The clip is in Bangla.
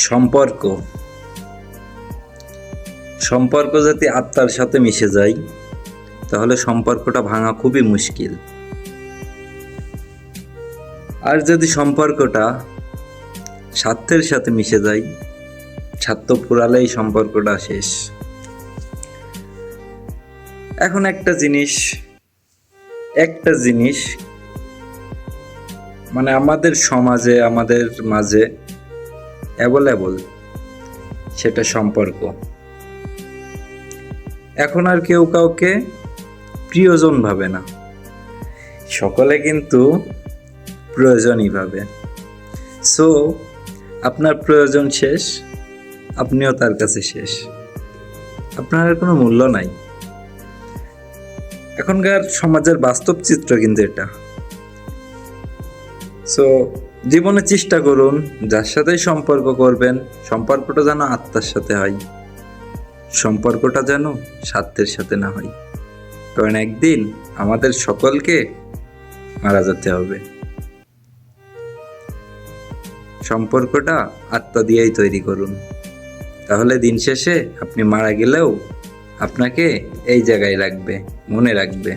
সম্পর্ক সম্পর্ক যদি আত্মার সাথে মিশে যায় তাহলে সম্পর্কটা ভাঙা খুবই মুশকিল। আর যদি সম্পর্কটা স্বার্থের সাথে মিশে যায়, স্বার্থ পুরালেই সম্পর্কটা শেষ। এখন একটা জিনিস মানে আমাদের সমাজে, আমাদের মাঝে অ্যাভেলেবল, সেটা সম্পর্ক। এখন আর কেউ কাউকে প্রিয়জন ভাবে না, সকলে কিন্তু প্রয়োজনই ভাবে। সো আপনার প্রয়োজন শেষ, আপনিও তার কাছে শেষ, আপনার আর কোনো মূল্য নাই। এখনকার সমাজের বাস্তব চিত্র কিন্তু এটা। সো জীবনে চেষ্টা করুন, যার সাথেই সম্পর্ক করবেন সম্পর্কটা যেন আত্মার সাথে হয়, সম্পর্কটা যেন স্বার্থের সাথে না হয়। কারণ একদিন আমাদের সকলকে মারা যেতে হবে। সম্পর্কটা আত্মা দিয়েই তৈরি করুন, তাহলে দিন শেষে আপনি মারা গেলেও আপনাকে এই জায়গায় রাখবে, মনে রাখবে।